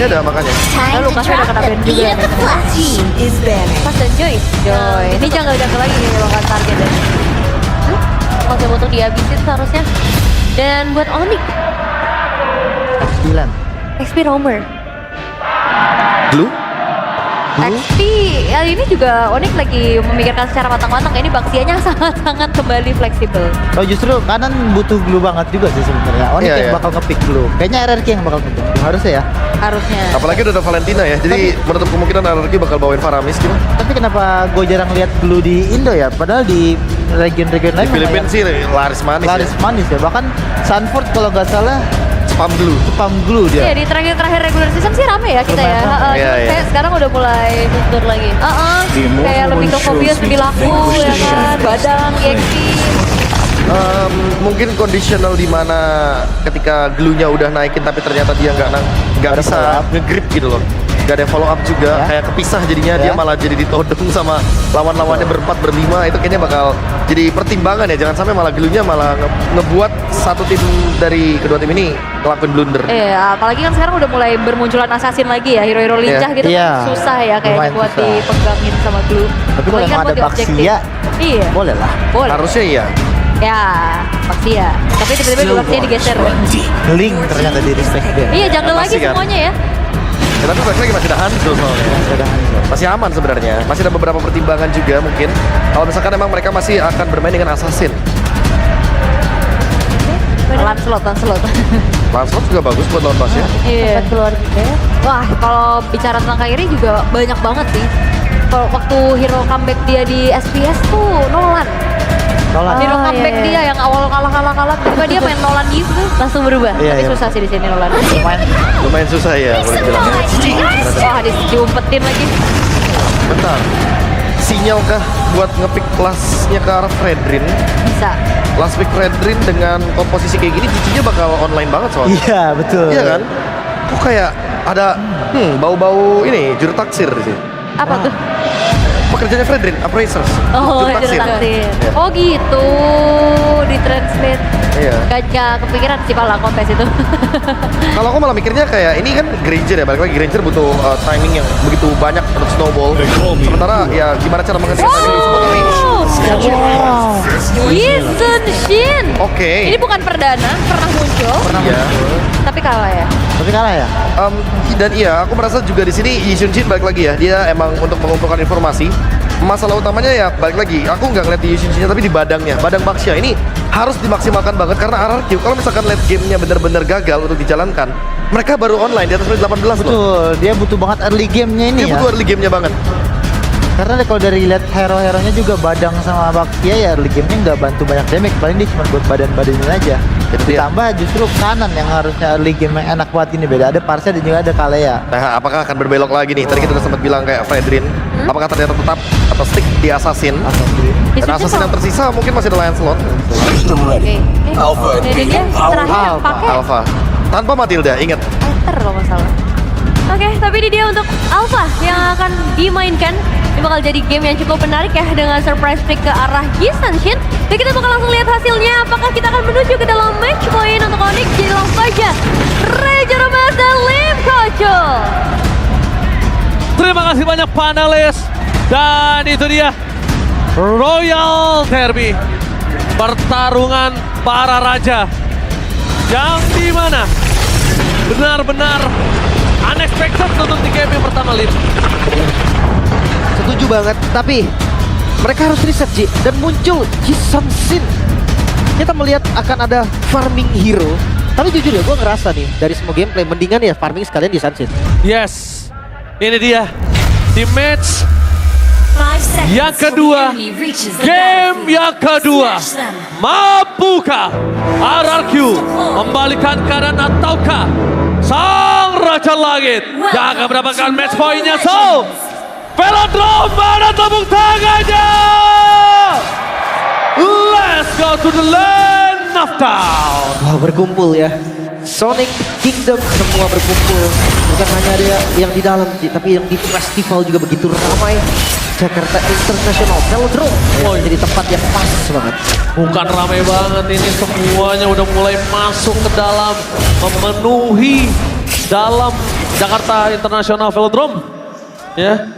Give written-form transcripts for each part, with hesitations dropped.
Ini ada makanya. Dan Lukasnya udah kena ban juga. Pas dan Joy. Ini jungle lagi nih kalau kan target dan masih butuh dihabisin seharusnya. Dan buat Onyx 9. XP Roamer. Blue? XP kali ini juga Onyx lagi memikirkan secara matang-matang. Ini Baxianya sangat-sangat kembali fleksibel. Oh justru kanan butuh glue banget juga sih sebenarnya. Onyx Iya, yang iya. bakal nge-pick glue. Kayaknya RRQ yang bakal nge-pick glue. Harusnya ya. Harusnya. Apalagi udah ada Valentina ya. Jadi menutup kemungkinan RRQ bakal bawain Faramis gitu. Tapi kenapa gue jarang lihat glue di Indo ya? Padahal di region-region Di lain Filipina sih laris manis laris ya. manis ya. Bahkan Sanford kalau nggak salah Spam blue. spam glue dia. Iya di terakhir regular season sih rame ya kita ya. Lumayan rame. Heeh, Iya, cuman iya. kayak sekarang udah mulai mundur lagi. Kayak lebih ke Phobius lebih laku ya kan. Badang, EXP. Mungkin conditional di mana ketika glue-nya udah naikin tapi ternyata dia nggak Ada bisa follow up. nge-grip gitu loh. Gak ada follow up juga, Ya. kayak kepisah jadinya dia Ya. malah jadi ditodong sama lawan-lawannya berempat berlima. Itu kayaknya bakal jadi pertimbangan ya, jangan sampai malah glue-nya malah ngebuat satu tim dari kedua tim ini ngelakuin blunder. Iya, apalagi kan sekarang udah mulai bermunculan assassin lagi ya, hero-hero lincah gitu Iya. kan susah ya kayaknya Lumayan buat susah. dipegangin sama glue. Tapi kalau Apalagi emang kan ada buat di-objective. Baxia, Iya, boleh lah. boleh. Harusnya iya. Ya, Baxia. Tapi tiba-tiba dua Baxia digeser. Link ternyata di respect dia. Iya, jungle lagi Pasti kan. semuanya ya. Ya, tapi balik lagi masih ada Hanzo soalnya. Masih aman sebenarnya. Masih ada beberapa pertimbangan juga mungkin. Kalau misalkan emang mereka masih akan bermain dengan assassin. Lancelot. Lancelot juga bagus buat lawan Bass ya. Iya. Keluar juga. Wah, kalau bicara tentang Kairi juga banyak banget sih. Kalau waktu hero comeback dia di SPS tuh Nolan. Hero comeback iya. dia yang awal kalah, tiba dia main Nolan gitu langsung berubah. Iya, Tapi iya. susah sih di sini Nolan. Lumayan susah ya boleh dibilang. Wah, diumpetin lagi. Bentar. Sinyal kah buat ngepick kelasnya ke arah Fredrin? Bisa. Last pick Fredrin dengan komposisi kayak gini GG-nya bakal online banget soalnya. Iya betul. Iya kan? Kok kayak ada bau-bau ini juru taksir di sini. Apa tuh? Pekerjaannya Fredrin, appraisers. Oh, Juru taksir. taksir. Iya. Oh gitu, ditranslate. Iya. Gak kepikiran sih pala kontes itu. Kalau aku malah mikirnya kayak ini kan Granger ya, balik lagi Granger butuh timing yang begitu banyak untuk snowball. Sementara ya gimana cara menghentikan timing di sebuah range. Yizun Shin. Oke. Ini bukan perdana, pernah muncul, Iya. tapi kalah ya. Tapi kalah ya. Dan iya, aku merasa juga di sini Yi Shun Shin balik lagi ya. Dia emang untuk mengumpulkan informasi. Masalah utamanya ya balik lagi. Aku nggak ngeliat di Yi Shun Shin-nya tapi di badangnya. Badang Baxia ini harus dimaksimalkan banget karena RRQ kalau misalkan late game-nya benar-benar gagal untuk dijalankan, mereka baru online di atas menit 18 loh. Betul. Dia butuh banget early game-nya ini Dia ya. butuh early game-nya banget. Karena kalau dari lihat hero-heronya juga Badang sama Baxia ya early game-nya nggak bantu banyak damage. Paling dia cuma buat badan-badannya aja. Itu dia. Ditambah justru kanan yang harusnya early game yang enak buat ini beda. Ada Parsa dan juga ada Kalea. Nah, apakah akan berbelok lagi nih? Tadi kita udah sempat bilang kayak Fredrin. Apakah ternyata tetap atau stick di Assassin? Dan Assassin yang tersisa mungkin masih ada Lancelot. Oke. Jadi dia terakhir yang pakai Alpha. Tanpa Matilda, ingat. Ether kalau nggak salah. Oke, tapi ini dia untuk Alpha yang akan dimainkan. Ini bakal jadi game yang cukup menarik ya dengan surprise pick ke arah Yizun Shin. Dan kita bakal langsung lihat hasilnya. Apakah kita akan menuju ke dalam match point untuk Onyx? Jadi langsung saja Reja Ramas dan Lim Kocho. Terima kasih banyak panelis. Dan itu dia Royal Derby. Pertarungan para raja. Yang dimana benar-benar unexpected untuk di game yang pertama, Lim. Setuju banget, tapi mereka harus riset Ji, dan muncul Yizun Shin. Kita melihat akan ada farming hero. Tapi jujur ya, gue ngerasa nih dari semua gameplay mendingan ya farming sekalian Yizun Shin. Yes, ini dia di match yang kedua, game yang kedua. Mampukah RRQ membalikan keadaan ataukah Sang Raja Langit yang akan mendapatkan match point-nya? So, Velodrome, mana tepuk tangannya? Let's go to the land of town. Wah, berkumpul ya. Sonic Kingdom semua berkumpul. Bukan hanya ada yang di dalam Ji, tapi yang di festival juga begitu ramai. Jakarta International Velodrome jadi tempat yang pas banget. Bukan ramai banget ini, semuanya udah mulai masuk ke dalam memenuhi dalam Jakarta International Velodrome. Ya.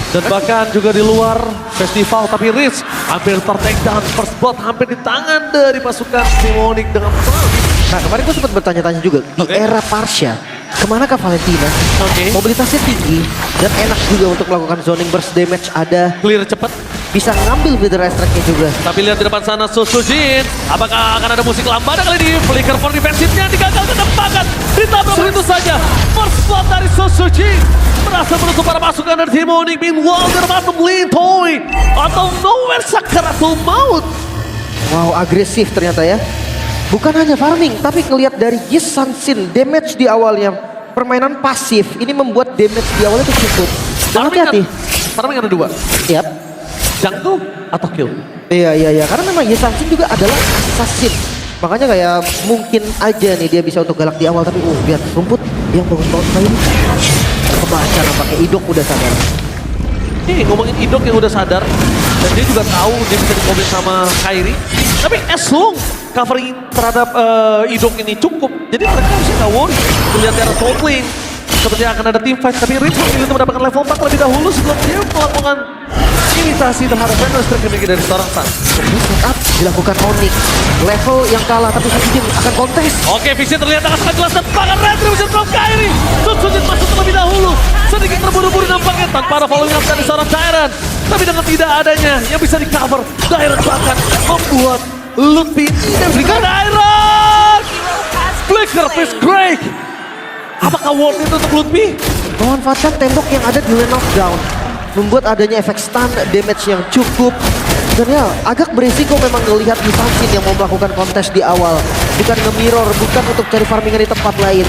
Dan bahkan juga di luar festival, tapi Riz hampir ter-take down, first blood hampir di tangan dari pasukan Demonic dengan menang. Nah kemarin gue sempat bertanya-tanya juga, di era Parsha, kemana kah Valentina? Oke. Mobilitasnya tinggi dan enak juga untuk melakukan zoning burst damage, ada Clear cepat. bisa ngambil Wither Strike-nya juga. Tapi lihat di depan sana Susujin. Apakah akan ada musik lambada kali ini? Flicker for defensifnya digagalkan tembakan. Ditabrak begitu saja. First blood dari Susujin. Berhasil menutup para pasukan dari Demonic. Meanwhile, Dermatum Lintoy. Atau Nowhere Sakaratul Maut. Wow, agresif ternyata ya. Bukan hanya farming, tapi ngelihat dari Yi Sanshin, damage di awalnya, permainan pasif, ini membuat damage di awalnya itu cukup. Dan hati-hati. Farming ada dua. Yap. Jungle atau kill. Iya, karena memang Yi Sanshin juga adalah assassin. Makanya kayak mungkin aja nih dia bisa untuk galak di awal, tapi lihat rumput yang bagus-bagus kayak ini. Kebaca nampaknya Idok udah sadar. Ngomongin Idok yang udah sadar. Dan dia juga tahu dia bisa di-cover sama Kairi. Tapi as long covering terhadap Idok ini cukup. Jadi mereka harusnya gak worry. Lihat dari top lane. Sepertinya akan ada team fight. Tapi Rich memilih untuk mendapatkan level 4 terlebih dahulu sebelum dia melakukan imitasi terhadap Venom Strike yang dimiliki dari seorang Sun. Setup dilakukan Onyx. Level yang kalah tapi Susujin akan kontes. Oke, visi terlihat akan sangat jelas dan bahkan Retribution from Kairi. Susujin masuk terlebih dahulu. Sedikit terburu-buru nampaknya tanpa ada following up dari seorang Tyrant. Tapi dengan tidak adanya yang bisa di-cover, Tyrant bahkan membuat Lutfi dan berikan Tyrant. Flicker Fist Break. Apakah worth it untuk Lutfi? Memanfaatkan tembok yang ada di lane knockdown, membuat adanya efek stun, damage yang cukup. Dan ya agak berisiko memang ngelihat Yi Sanshin yang mau melakukan kontes di awal. Bukan nge-mirror, bukan untuk cari farmingan di tempat lain.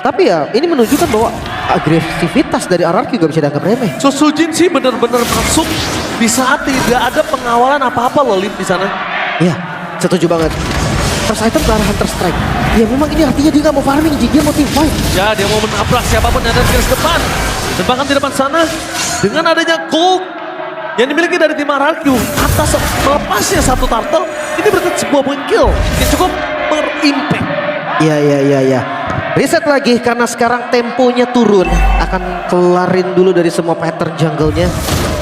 Tapi ya ini menunjukkan bahwa agresivitas dari RRQ gak bisa dianggap remeh. Susujin sih benar-benar masuk di saat tidak ada pengawalan apa-apa loh Lip di sana. Ya, setuju banget. First item ke arah Hunter Strike. Ya memang ini artinya dia gak mau farming, dia mau team fight. Ya, dia mau menabrak siapapun yang ada di garis depan. Dan bahkan di depan sana, dengan adanya gold yang dimiliki dari tim RRQ atas melepasnya satu turtle, ini berarti sebuah point kill yang cukup berimpact. Ya. Reset lagi karena sekarang temponya turun. Akan kelarin dulu dari semua pattern jungle-nya.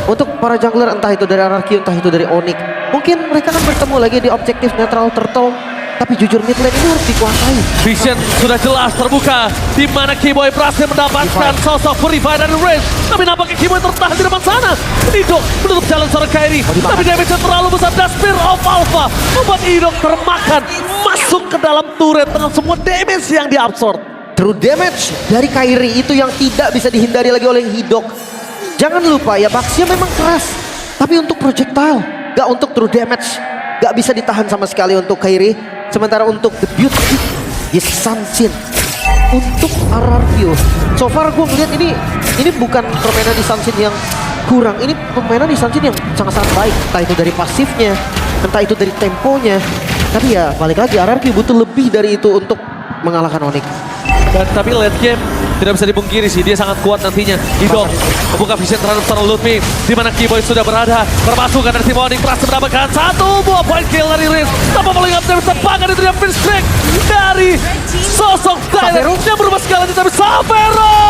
Untuk para jungler entah itu dari RRQ, entah itu dari Onyx, mungkin mereka akan bertemu lagi di objektif Neutral Turtle. Tapi jujur mid lane ini harus dikuasai. Vision sudah jelas terbuka di mana Keyboy berhasil mendapatkan sosok Purify dari Raze. Tapi nampaknya Keyboy tertahan di depan sana. Idok menutup jalan seorang Kairi. Tapi damage terlalu besar dan Spear of Alpha membuat Idok termakan masuk ke dalam turret dengan semua damage yang diabsorb. True damage dari Kairi itu yang tidak bisa dihindari lagi oleh Idok. Jangan lupa ya, Baxia memang keras. Tapi untuk projectile, gak untuk true damage. Gak bisa ditahan sama sekali untuk Kairi. Sementara untuk the beauty Yi Sanshin untuk RRQ, so far gue ngeliat ini bukan permainan Yi Sanshin yang kurang. Ini permainan Yi Sanshin yang sangat-sangat baik. Entah itu dari pasifnya, entah itu dari temponya. Tapi ya balik lagi, RRQ butuh lebih dari itu untuk mengalahkan Onyx. Dan tapi late game tidak bisa dipungkiri sih, dia sangat kuat nantinya. Idok membuka vision terhadap seorang Lutfi, di mana Keyboy sudah berada. Berpasukan dari tim Onyx berhasil mendapatkan satu buah point kill dari Riz. Tanpa following up dari tebakan itu dia finish strike dari sosok Tyrant yang berubah segalanya. Tapi Savero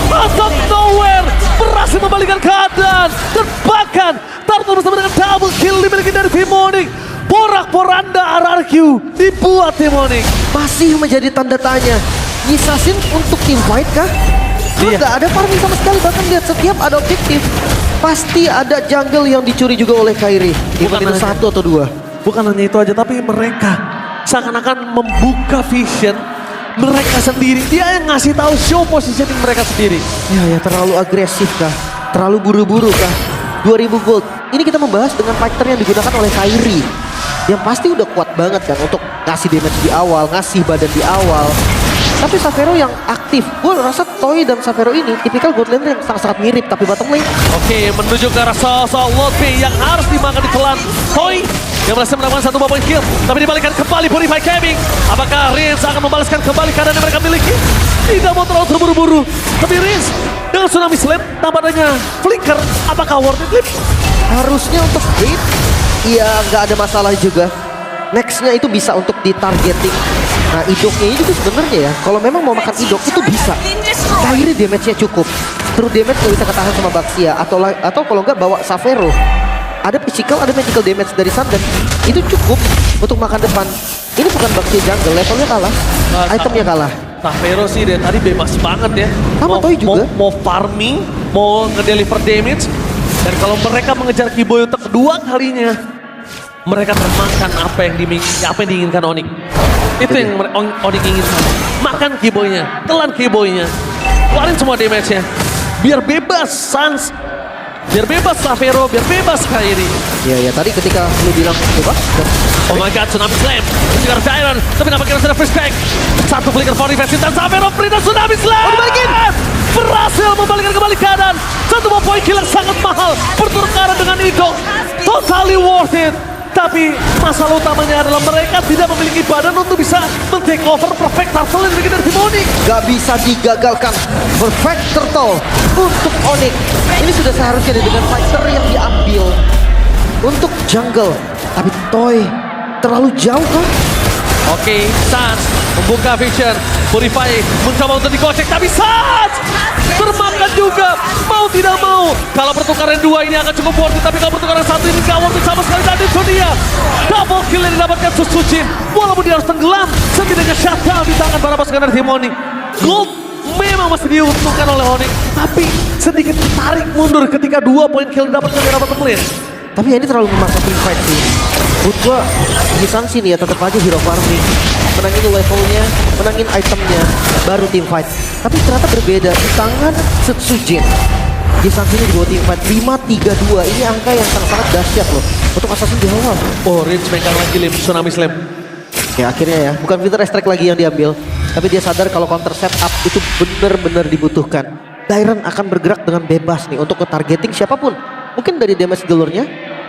masuk Nowhere berhasil membalikan keadaan. Dan bahkan Turtle bersama dengan double kill dimiliki dari tim Onyx. Porak-poranda RRQ dibuat tim Onyx. Masih menjadi tanda tanya. Yi Sanshin untuk team fight kah? Iya. Gak ada farming sama sekali, bahkan lihat setiap ada objektif pasti ada jungle yang dicuri juga oleh Kairi. Bukan itu satu atau dua. Bukan hanya itu aja, tapi mereka seakan-akan membuka vision mereka sendiri. Dia yang ngasih tahu show positioning mereka sendiri. Ya terlalu agresif kah? Terlalu buru-buru kah? 2000 gold. Ini kita membahas dengan fighter yang digunakan oleh Kairi. Yang pasti udah kuat banget kan untuk ngasih damage di awal, ngasih badan di awal. Tapi Savero yang aktif. Gue rasa Toy dan Savero ini tipikal god laner yang sangat-sangat mirip tapi bottom lane. Oke, menuju ke arah sosok Lutfi yang harus dimakan di telan. Toy yang berhasil mendapatkan satu point kill. Tapi dibalikan kembali Purify Gaming. Apakah Riz akan membalaskan kembali keadaan yang mereka miliki? Tidak mau terlalu terburu-buru. Tapi Riz dengan Tsunami Slam tanpa adanya Flicker, apakah worth it, Lip? Harusnya untuk Creed, ya nggak ada masalah juga. Nextnya itu bisa untuk ditargeting Nah, idoknya ini juga sebenarnya ya, kalau memang mau makan idok itu bisa. Kairi damage-nya cukup. True damage gak bisa ketahan sama Baxia atau kalau nggak bawa Savero. Ada physical, ada magical damage dari Sun dan itu cukup untuk makan depan. Ini bukan Baxia jungle, levelnya kalah, itemnya kalah. Savero sih dari tadi bebas banget ya. Sama Toy juga. Mau farming, mau ngedeliver damage. Dan kalau mereka mengejar Kiboy untuk kedua kalinya, mereka termakan apa yang diinginkan Onyx. Itu yang Onyx inginkan. Makan Kiboynya, telan Kiboynya, keluarin semua damage-nya. Biar bebas Suns, biar bebas Savero, biar bebas Kairi. Ya tadi ketika lu bilang bebas. Oh my god, Tsunami Slam. Menjegar Dairon, tapi nampaknya sudah fresh back. Satu flicker for defensive dan Savero perintah Tsunami Slam. Oh, dibalikin. Berhasil membalikkan kembali keadaan. Satu poin kill yang sangat mahal. Pertukaran dengan Idok. Totally worth it. Tapi masalah utamanya adalah mereka tidak memiliki badan untuk bisa men-take over perfect turtle yang dimiliki dari tim Onyx. Gak bisa digagalkan. Perfect turtle untuk Onyx. Ini sudah seharusnya dengan fighter yang diambil untuk jungle. Tapi Toy terlalu jauh kan? Oke, Suns membuka vision. Purify mencoba untuk dikocek, tapi Suns termakan juga. Mau tidak mau. Kalau pertukaran dua ini akan cukup worth it, tapi kalau pertukaran satu ini gak worth it sama sekali. Dan itu dia. Double kill yang didapatkan Susujin. Walaupun dia harus tenggelam, setidaknya shutdown di tangan para pasukan dari tim Onyx. Gold memang masih diuntungkan oleh Onyx, tapi sedikit tarik mundur ketika 2 poin kill didapatkan dari rapat lane. Tapi ini terlalu memaksa free fight sih. Menurut gua Gisansin ya tetap aja hero farming. Menangin levelnya, menangin itemnya, baru team fight. Tapi ternyata berbeda di tangan Setsujin. Gisansin di bawah team fight 5-3-2. Ini angka yang sangat-sangat dahsyat loh untuk Assassin di awal. Oh, Ridge megang lagi Lim, Tsunami Slam. Ya akhirnya ya, bukan filter strike lagi yang diambil. Tapi dia sadar kalau counter setup itu benar-benar dibutuhkan. Dairon akan bergerak dengan bebas nih untuk ke-targeting siapapun. Mungkin dari damage galurnya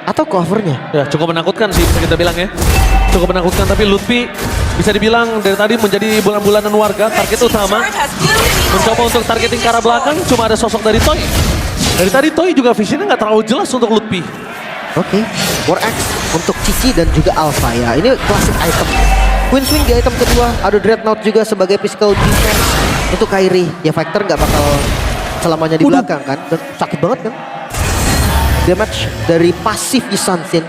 atau covernya. Ya, cukup menakutkan sih bisa kita bilang ya. Cukup menakutkan, tapi Lutfi bisa dibilang dari tadi menjadi bulan-bulanan warga, target utama. Mencoba untuk targeting ke arah belakang, cuma ada sosok dari Toy. Dari tadi Toy juga visionnya nggak terlalu jelas untuk Lutfi. Oke, War Axe untuk Cici dan juga Alpha ya. Ini klasik item. Queen Swing di item kedua, ada Dreadnought juga sebagai physical defense untuk Kairi. Ya Factor nggak bakal selamanya di belakang kan. Dan sakit banget kan. Damage dari pasif Gisansin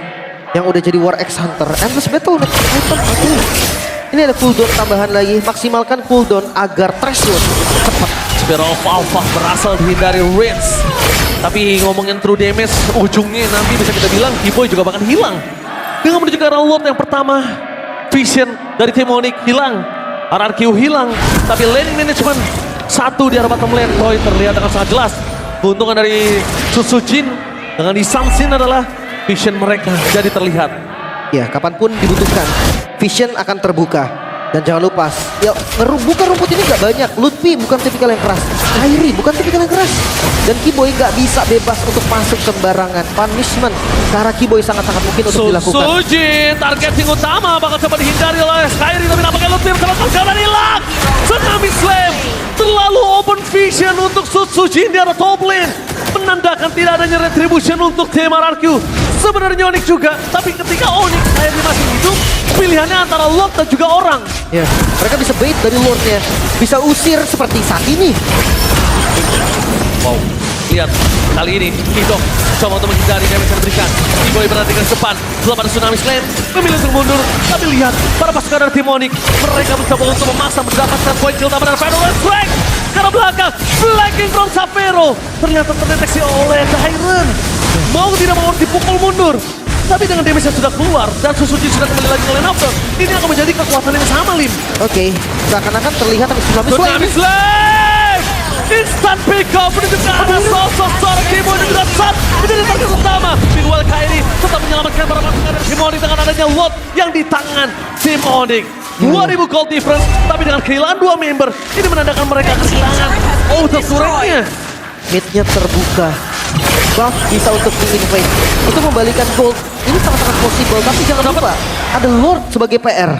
yang udah jadi War Axe Hunter. Endless Battle next item. Oke. Ini ada cooldown tambahan lagi. Maksimalkan cooldown agar threshold cepat. Spear of Alpha berhasil dihindari Rinse. Tapi ngomongin true damage, ujungnya nanti bisa kita bilang Kiboy juga bakal hilang. Dengan menuju ke arah Lord yang pertama, Vision dari tim Onyx hilang, RRQ hilang, tapi laning management satu di arah bottom lane Toy terlihat dengan sangat jelas. Keuntungan dari Susujin dengan Gisansin adalah vision mereka jadi terlihat. Ya, kapanpun dibutuhkan, vision akan terbuka. Dan jangan lupa, ya bukan rumput ini gak banyak. Lutfi bukan tipikal yang keras. Kairi bukan tipikal yang keras. Dan Kiboy gak bisa bebas untuk masuk sembarangan. Punishment karena Kiboy sangat-sangat mungkin untuk dilakukan. Susujin, targeting utama bakal coba dihindari oleh Kairi, tapi nampaknya Lutfi bersama dan hilang. Tsunami Slam, terlalu open vision untuk Susujin di arah top lane. Menandakan tidak adanya retribution untuk tim RRQ. Sebenarnya Onyx juga, tapi ketika Onyx Kairi masih hidup, pilihannya antara Lord dan juga orang. Ya, mereka bisa bait dari Lordnya, bisa usir seperti saat ini. Wow, lihat kali ini Idok coba untuk menghindari damage yang diberikan. Kiboy berada di depan, belum ada Tsunami Slam, memilih untuk mundur. Tapi lihat, para pasukan dari tim Onyx, mereka mencoba untuk memaksa mendapatkan poin kill tambahan Federal Strike. Karena belakang, flanking from Savero ternyata terdeteksi oleh Dairon. Mau tidak mau dipukul mundur. Tapi dengan damage yang sudah keluar dan Susujin sudah kembali lagi ke lane up, ini akan menjadi kekuatan yang sama, Lim. Oke, seakan-akan terlihat ada Tsunami Slam. Slam! Instant pick up menuju ke arah sosok seorang Kiboy dan juga Sun menjadi target utama. Meanwhile Kairi tetap menyelamatkan para pasukan dari tim Onyx dengan adanya Lot yang di tangan tim Onyx. 2000 gold difference, tapi dengan kehilangan 2 member, ini menandakan mereka kehilangan auto turretnya. Mid-nya terbuka. Buff bisa untuk di-invade, untuk membalikan gold. Ini sangat-sangat possible, tapi jangan lupa ada Lord sebagai PR.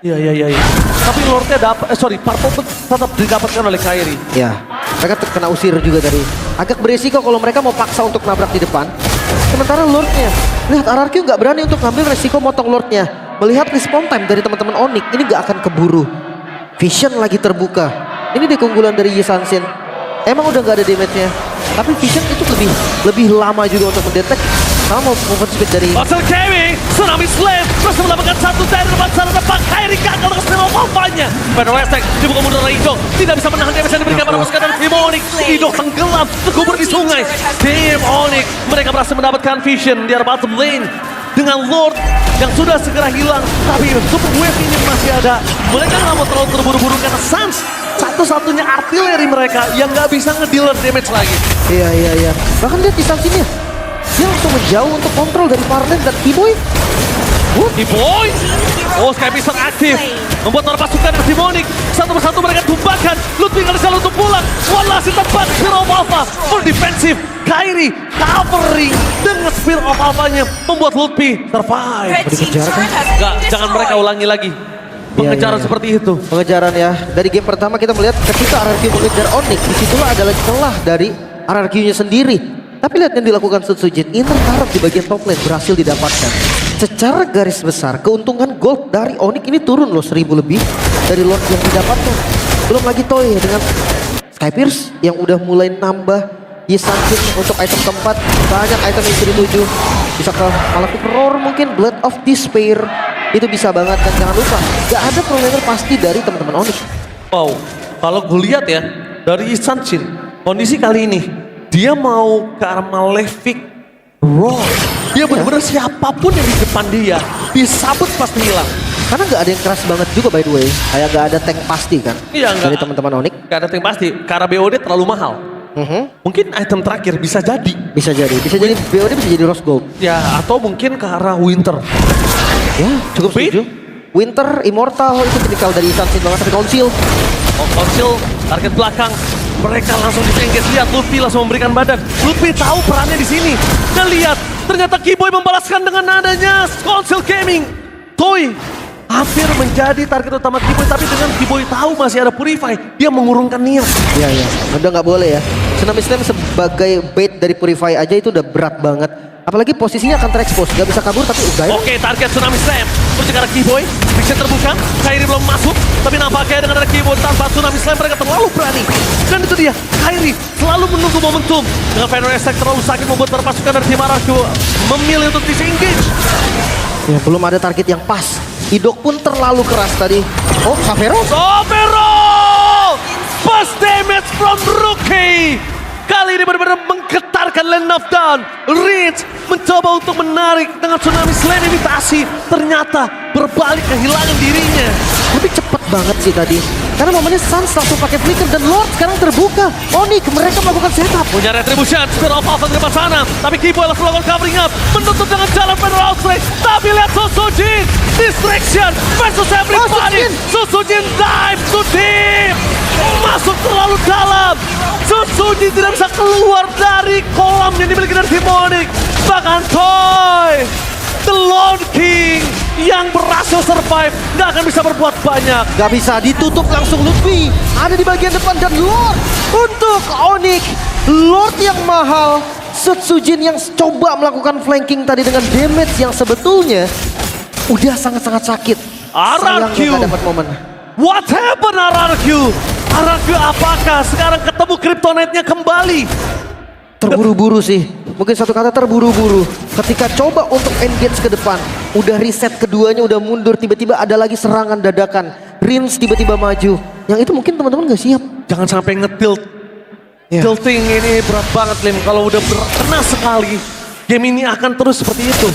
Iya. Tapi Lordnya dapat, Purple tetap didapatkan oleh Kairi. Ya, mereka terkena usir juga dari. Agak beresiko kalau mereka mau paksa untuk nabrak di depan. Sementara Lordnya, lihat RRQ nggak berani untuk ngambil resiko motong Lordnya. melihat respawn time dari teman-teman Onyx ini gak akan keburu. Vision lagi terbuka. Ini dia keunggulan dari Yi Sanshin. Emang udah gak ada damage-nya, tapi Vision itu lebih lama juga untuk mendetek. Sama movement speed dari Marcel Gaming, Tsunami Slam terus mendapatkan satu dari depan sana depan. Kairi gagal dengan skill apa-apanya. Final Estek dibuka mundur oleh Ido, tidak bisa menahan damage yang diberikan pada pasukan dari tim Onyx. Ido tenggelam, terkubur di sungai. Tim Onyx, mereka berhasil mendapatkan Vision di arah bottom lane. Dengan Lord yang sudah segera hilang, tapi Super Wave ini masih ada. Mereka nggak mau terlalu terburu-buru karena Sans satu-satunya artileri mereka yang nggak bisa ngedealer damage lagi. Iya. Bahkan lihat di Sanshinnya, dia langsung menjauh untuk kontrol dari Parlen dan Kiboy. Kiboy, oh Sky Piston aktif, membuat para pasukan dari Onyx satu persatu mereka tumbangkan. Ludwig nggak bisa untuk pulang. Walah si tempat Spear of Alpha full defensif. Kairi covering dengan Spear of Alpha-nya membuat Ludwig survive. Dikejar kan? Enggak, jangan mereka ulangi lagi pengejaran Iya. seperti itu. Pengejaran ya. Dari game pertama kita melihat ketika RRQ mengejar Onyx, disitulah adalah celah dari RRQ-nya sendiri. Tapi lihat yang dilakukan Sutsujin, inner turret di bagian top lane berhasil didapatkan. Secara garis besar, keuntungan gold dari Onyx ini turun loh 1000 lebih dari Lord yang didapatkan. Belum lagi Toy dengan Skypierce yang udah mulai nambah. Yi Sanshin untuk item keempat, banyak item yang bisa dituju. Bisa ke Malefic Roar mungkin, Blood of Despair. Itu bisa banget, dan jangan lupa gak ada pro laner pasti dari teman-teman Onyx. Wow, kalau gue lihat ya dari Yi Sanshin, kondisi kali ini dia mau ke arah Malefic Roar. Dia benar-benar siapapun yang di depan dia disabut pasti hilang. Karena gak ada yang keras banget juga by the way. Kayak gak ada tank pasti kan Iya, dari nggak. teman-teman Onyx. Gak ada yang pasti, karena BOD terlalu mahal. Mungkin item terakhir bisa jadi. Bisa jadi BOD bisa jadi Rose Gold. Ya, atau mungkin ke arah Winter. Ya, cukup Beat. setuju. Winter, Immortal itu tipikal dari Sanshin banget, tapi Council. Oh, Council, target belakang. Mereka langsung disengket. Lihat, Luffy langsung memberikan badan. Luffy tahu perannya di sini. Dan lihat, ternyata Kiboy membalaskan dengan nadanya Council Gaming. Toy hampir menjadi target utama Kiboy, tapi dengan Kiboy tahu masih ada Purify, dia mengurungkan niat. Iya. Udah nggak boleh ya. Tsunami Slam sebagai bait dari Purify aja itu udah berat banget. Apalagi posisinya akan terekspos, nggak bisa kabur tapi udah ya. Oke, target Tsunami Slam. Terus ke arah Kiboy, Vision terbuka, Kairi belum masuk, tapi nampaknya dengan ada Kiboy tanpa Tsunami Slam mereka terlalu berani. Dan itu dia, Kairi selalu menunggu momentum. Dengan Final Attack terlalu sakit membuat para pasukan dari tim RRQ memilih untuk disengage. Ya, belum ada target yang pas. Idok pun terlalu keras tadi. Oh, Savero. Sobero! First damage from Rookie! Kali ini benar-benar menggetarkan Land of Dawn. Reach mencoba untuk menarik dengan Tsunami Slam imitasi. Ternyata berbalik kehilangan dirinya. Tapi cepet banget sih tadi. Karena momennya Sans langsung pakai flicker dan Lord sekarang terbuka. Onyx mereka melakukan setup. Punya Retribution, Spear of Alpha di depan sana. Tapi Kiboy langsung melakukan covering up. Menutup dengan jalan Final Outbreak. Tapi lihat Susujin. Distraction versus everybody. Susujin dive to deep. Masuk terlalu dalam. Susujin tidak bisa keluar dari kolam yang dimiliki dari tim Onyx. Bahkan Toy, The Lord King yang berhasil survive, nggak akan bisa berbuat banyak. Gak bisa ditutup langsung Luffy. Ada di bagian depan dan Lord untuk Onyx. Lord yang mahal. Sutsujin yang coba melakukan flanking tadi dengan damage yang sebetulnya udah sangat-sangat sakit. Sayangnya RRQ. gak dapat momen. What happened RRQ? RRQ apakah sekarang ketemu Kryptonite-nya kembali? Terburu-buru sih. Mungkin satu kata terburu-buru. Ketika coba untuk engage ke depan. Udah reset keduanya, udah mundur. Tiba-tiba ada lagi serangan dadakan. Rins tiba-tiba maju. Yang itu mungkin teman-teman gak siap. Jangan sampai ngetilt. Ya. Tilting ini berat banget Lim. Kalau udah kena sekali, game ini akan terus seperti itu.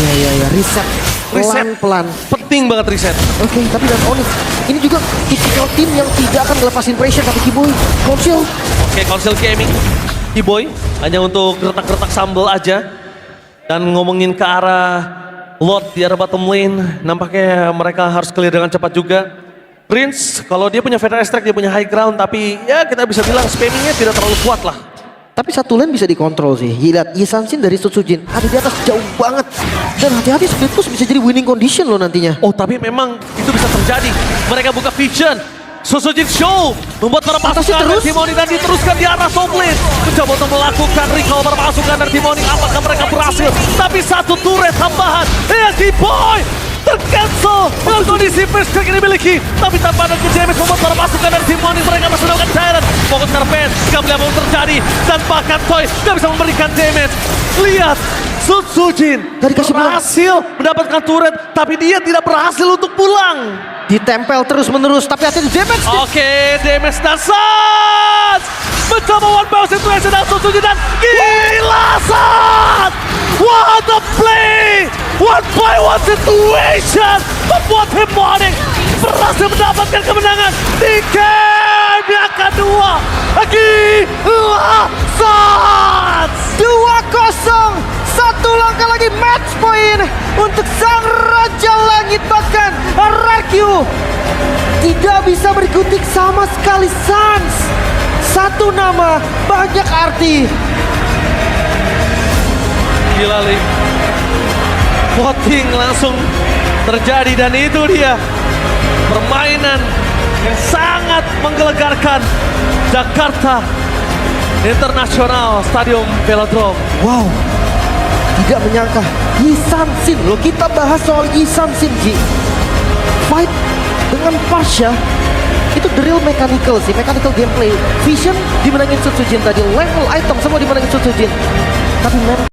Iya. Reset. Reset. Pelan-pelan. Penting banget reset. Oke, tapi dan Onyx. Ini juga tipikal tim yang tidak akan ngelepasin pressure. Tapi Kiboy, Council. Oke, Council Gaming. Kiboy hanya untuk retak-retak sambal aja. Dan ngomongin ke arah Lord di arah bottom lane. Nampaknya mereka harus clear dengan cepat juga. Prince, kalau dia punya Feather Extract, dia punya high ground. Tapi ya kita bisa bilang spammingnya tidak terlalu kuat lah. Tapi satu lane bisa dikontrol sih. Lihat, Yi Sanshin dari Sutsujin ada di atas jauh banget. Dan hati-hati split push bisa jadi winning condition loh nantinya. Oh tapi memang itu bisa terjadi. Mereka buka vision. Susujin show membuat para pasukan dari tim Onyx dan diteruskan di arah top lane. Mencoba untuk melakukan recall para pasukan dari tim Onyx. Apakah mereka berhasil? Tapi satu turret tambahan. Kiboy tercancel dengan kondisi first pick yang dimiliki. Tapi tanpa ada damage membuat para pasukan dari tim Morning mereka masih mendapatkan cairan. Fokus Carpet, gak melihat apa yang terjadi. Dan bahkan Toy gak bisa memberikan damage. Lihat, Sun Sujin Tadi kasih bilang. berhasil mendapatkan turret, tapi dia tidak berhasil untuk pulang. Ditempel terus-menerus, tapi hati damage. Oke, damage dan Suns mencoba one bounce situation dan Sun Sujin dan gila Suns. What a play! One by one situation membuat tim Morning berhasil mendapatkan kemenangan di game yang kedua. Gila Suns! 2-0, satu langkah lagi match point untuk sang Raja Langit. Bahkan Rakyu tidak bisa berkutik sama sekali. Suns, satu nama banyak arti. Gila Ling. Voting langsung terjadi dan itu dia permainan yang sangat menggelegarkan Jakarta International Stadium Velodrome. Wow, tidak menyangka Yi Sun-shin loh. Kita bahas soal Yi Sun-shin, Ji. Fight dengan Pasha itu the real mechanical sih, mechanical gameplay. Vision dimenangin Sun Sujin tadi, level item semua dimenangin Sun Sujin. Tapi